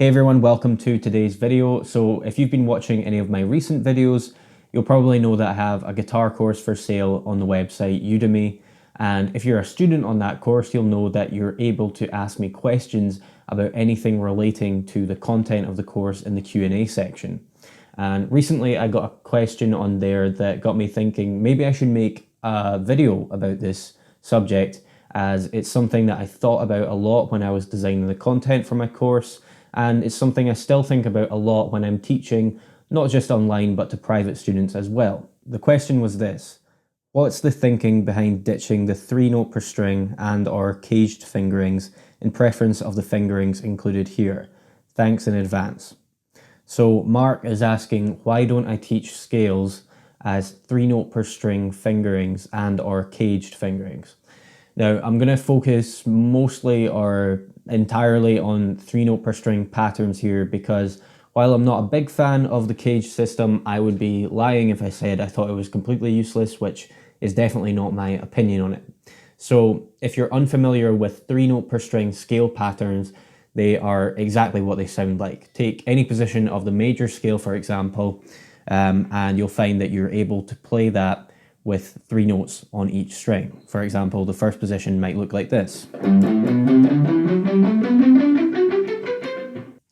Hey everyone, welcome to today's video. So if you've been watching any of my recent videos, you'll probably know that I have a guitar course for sale on the website Udemy. And if you're a student on that course, you'll know that you're able to ask me questions about anything relating to the content of the course in the Q&A section. And recently I got a question on there that got me thinking maybe I should make a video about this subject, as it's something that I thought about a lot when I was designing the content for my course. And it's something I still think about a lot when I'm teaching, not just online, but to private students as well. The question was this: what's the thinking behind ditching the 3-note per string and/or caged fingerings in preference of the fingerings included here? Thanks in advance. So Mark is asking, why don't I teach scales as 3-note per string fingerings and/or caged fingerings? Now, I'm going to focus mostly or entirely on 3-note per string patterns here, because while I'm not a big fan of the cage system, I would be lying if I said I thought it was completely useless, which is definitely not my opinion on it. So if you're unfamiliar with 3-note per string scale patterns, they are exactly what they sound like. Take any position of the major scale, for example, and you'll find that you're able to play that with 3 notes on each string. For example, the first position might look like this.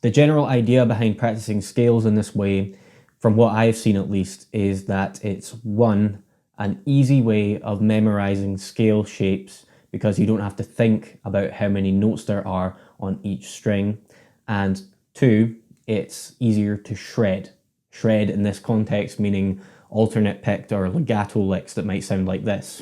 The general idea behind practicing scales in this way, from what I've seen at least, is that it's one, an easy way of memorizing scale shapes because you don't have to think about how many notes there are on each string, and two, it's easier to shred. Shred in this context meaning alternate picked or legato licks that might sound like this.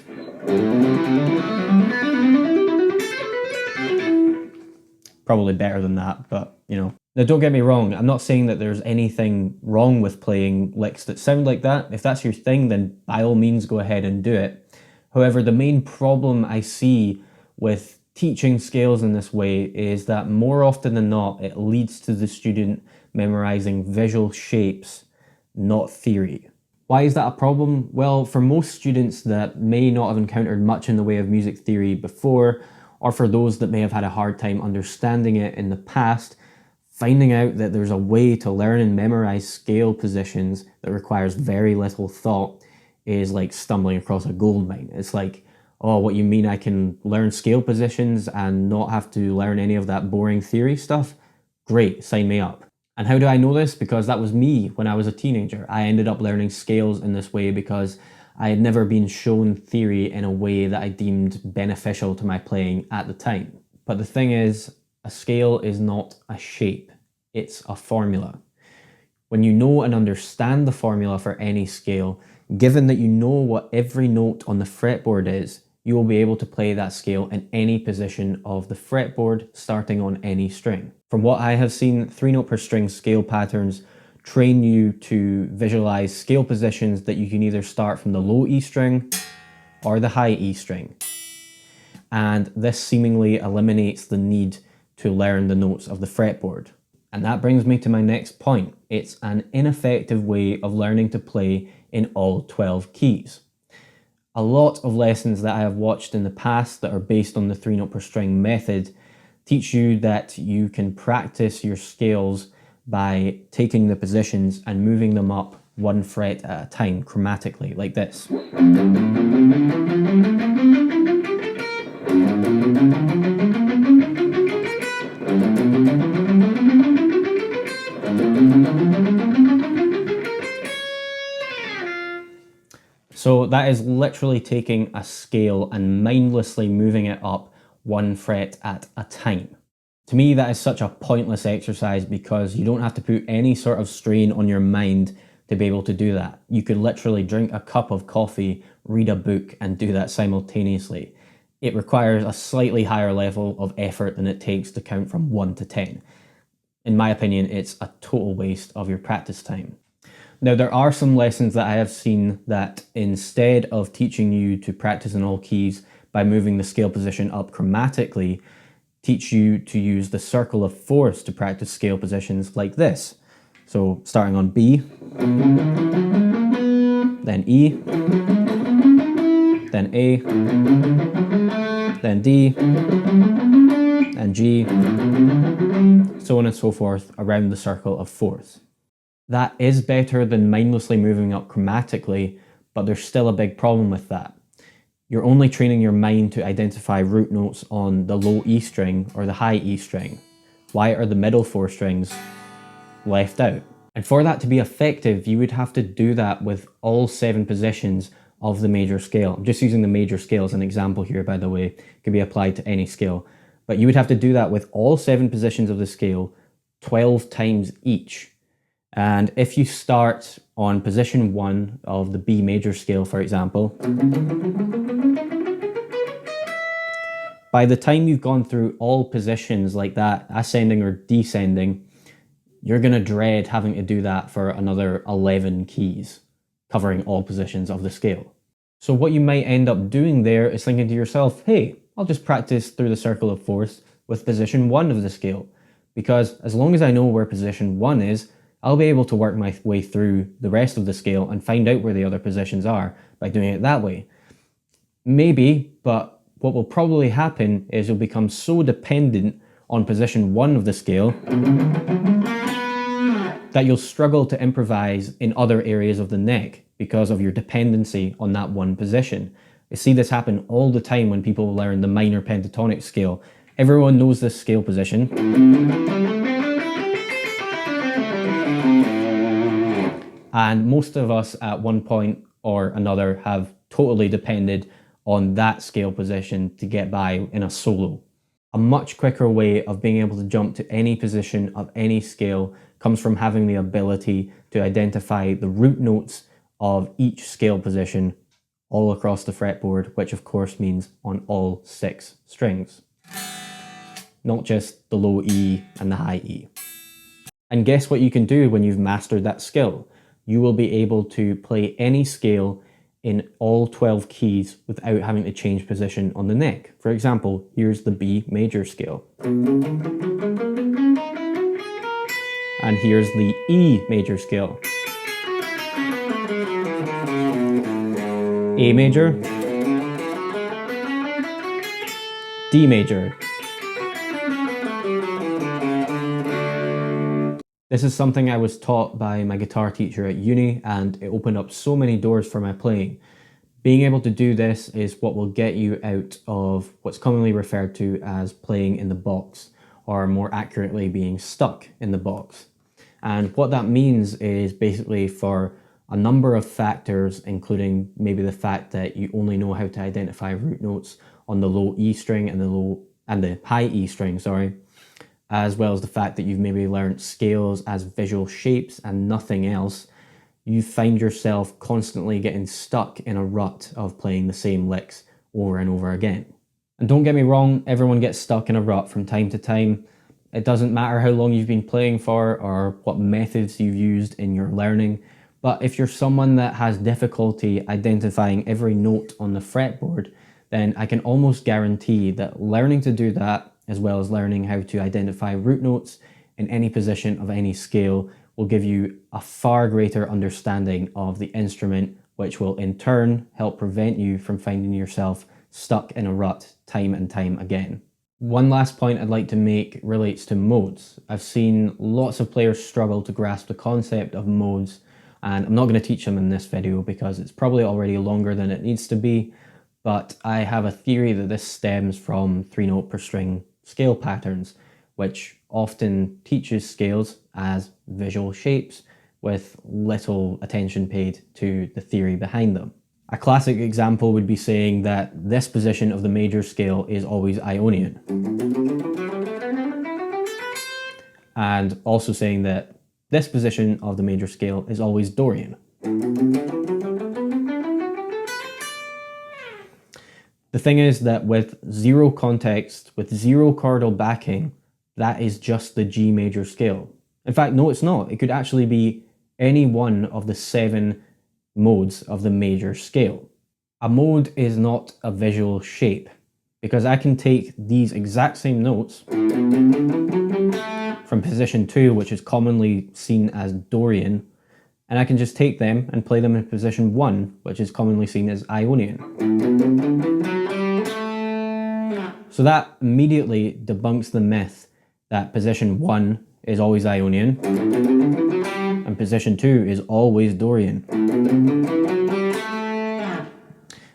Probably better than that, but you know. Now don't get me wrong, I'm not saying that there's anything wrong with playing licks that sound like that. If that's your thing, then by all means go ahead and do it. However, the main problem I see with teaching scales in this way is that more often than not, it leads to the student memorizing visual shapes, not theory. Why is that a problem? Well, for most students that may not have encountered much in the way of music theory before, or for those that may have had a hard time understanding it in the past, finding out that there's a way to learn and memorize scale positions that requires very little thought is like stumbling across a gold mine. It's like, oh, what you mean I can learn scale positions and not have to learn any of that boring theory stuff? Great, sign me up. And how do I know this? Because that was me when I was a teenager. I ended up learning scales in this way because I had never been shown theory in a way that I deemed beneficial to my playing at the time. But the thing is, a scale is not a shape, it's a formula. When you know and understand the formula for any scale, given that you know what every note on the fretboard is, you will be able to play that scale in any position of the fretboard, starting on any string. From what I have seen, 3-note per string scale patterns train you to visualize scale positions that you can either start from the low E string or the high E string. And this seemingly eliminates the need to learn the notes of the fretboard. And that brings me to my next point. It's an ineffective way of learning to play in all 12 keys. A lot of lessons that I have watched in the past that are based on the 3-note per string method teach you that you can practice your scales by taking the positions and moving them up 1 fret at a time chromatically, like this. So that is literally taking a scale and mindlessly moving it up 1 fret at a time. To me, that is such a pointless exercise because you don't have to put any sort of strain on your mind to be able to do that. You could literally drink a cup of coffee, read a book, and do that simultaneously. It requires a slightly higher level of effort than it takes to count from 1 to 10. In my opinion, it's a total waste of your practice time. Now, there are some lessons that I have seen that instead of teaching you to practice in all keys by moving the scale position up chromatically, teach you to use the circle of fourths to practice scale positions like this. So starting on B, then E, then A, then D, and G, so on and so forth around the circle of fourths. That is better than mindlessly moving up chromatically, but there's still a big problem with that. You're only training your mind to identify root notes on the low E string or the high E string. Why are the middle four strings left out? And for that to be effective, you would have to do that with all 7 positions of the major scale. I'm just using the major scale as an example here, by the way. It could be applied to any scale. But you would have to do that with all 7 positions of the scale 12 times each. And if you start on position 1 of the B major scale, for example, by the time you've gone through all positions like that, ascending or descending, you're going to dread having to do that for another 11 keys, covering all positions of the scale. So what you might end up doing there is thinking to yourself, hey, I'll just practice through the circle of fourths with position 1 of the scale, because as long as I know where position 1 is, I'll be able to work my way through the rest of the scale and find out where the other positions are by doing it that way. Maybe, but what will probably happen is you'll become so dependent on position 1 of the scale that you'll struggle to improvise in other areas of the neck because of your dependency on that one position. I see this happen all the time when people learn the minor pentatonic scale. Everyone knows this scale position. And most of us at one point or another have totally depended on that scale position to get by in a solo. A much quicker way of being able to jump to any position of any scale comes from having the ability to identify the root notes of each scale position all across the fretboard, which of course means on all 6 strings, not just the low E and the high E. And guess what you can do when you've mastered that skill? You will be able to play any scale in all 12 keys without having to change position on the neck. For example, here's the B major scale. And here's the E major scale. A major, D major. This is something I was taught by my guitar teacher at uni, and it opened up so many doors for my playing. Being able to do this is what will get you out of what's commonly referred to as playing in the box, or more accurately being stuck in the box. And what that means is basically for a number of factors, including maybe the fact that you only know how to identify root notes on the low E string and the high E string, as well as the fact that you've maybe learned scales as visual shapes and nothing else, you find yourself constantly getting stuck in a rut of playing the same licks over and over again. And don't get me wrong, everyone gets stuck in a rut from time to time. It doesn't matter how long you've been playing for or what methods you've used in your learning, but if you're someone that has difficulty identifying every note on the fretboard, then I can almost guarantee that learning to do that, as well as learning how to identify root notes in any position of any scale, will give you a far greater understanding of the instrument, which will in turn help prevent you from finding yourself stuck in a rut time and time again. One last point I'd like to make relates to modes. I've seen lots of players struggle to grasp the concept of modes, and I'm not going to teach them in this video because it's probably already longer than it needs to be, but I have a theory that this stems from 3-note per string scale patterns, which often teaches scales as visual shapes with little attention paid to the theory behind them. A classic example would be saying that this position of the major scale is always Ionian, and also saying that this position of the major scale is always Dorian. The thing is that with zero context, with zero chordal backing, that is just the G major scale. In fact, no, it's not. It could actually be any one of the 7 modes of the major scale. A mode is not a visual shape, because I can take these exact same notes from position 2, which is commonly seen as Dorian, and I can just take them and play them in position 1, which is commonly seen as Ionian. So that immediately debunks the myth that position 1 is always Ionian and position 2 is always Dorian.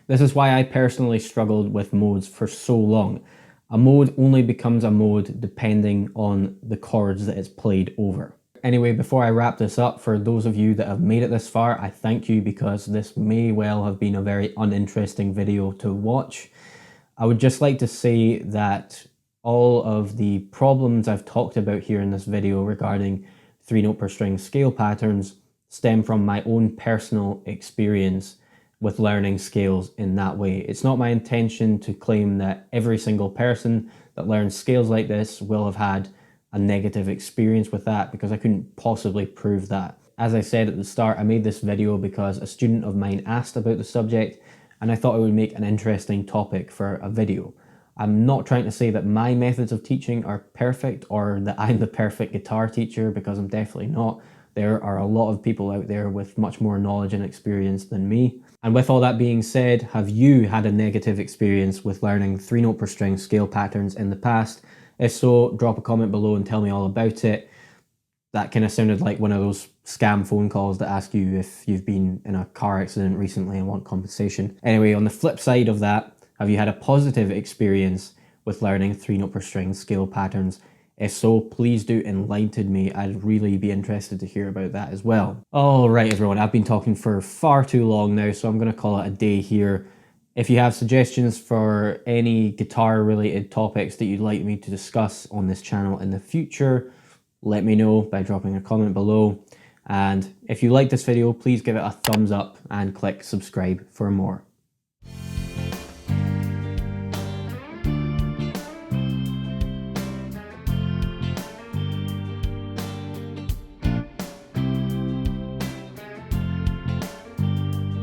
This is why I personally struggled with modes for so long. A mode only becomes a mode depending on the chords that it's played over. Anyway, before I wrap this up, for those of you that have made it this far, I thank you, because this may well have been a very uninteresting video to watch. I would just like to say that all of the problems I've talked about here in this video regarding 3-note per string scale patterns stem from my own personal experience with learning scales in that way. It's not my intention to claim that every single person that learns scales like this will have had a negative experience with that, because I couldn't possibly prove that. As I said at the start, I made this video because a student of mine asked about the subject and I thought it would make an interesting topic for a video. I'm not trying to say that my methods of teaching are perfect or that I'm the perfect guitar teacher, because I'm definitely not. There are a lot of people out there with much more knowledge and experience than me. And with all that being said, have you had a negative experience with learning 3-note per string scale patterns in the past? If so, drop a comment below and tell me all about it. That kind of sounded like one of those scam phone calls that ask you if you've been in a car accident recently and want compensation. Anyway, on the flip side of that, have you had a positive experience with learning 3-note per string scale patterns? If so, please do enlighten me. I'd really be interested to hear about that as well. All right, everyone, I've been talking for far too long now, so I'm going to call it a day here. If you have suggestions for any guitar-related topics that you'd like me to discuss on this channel in the future, let me know by dropping a comment below. And if you like this video, please give it a thumbs up and click subscribe for more.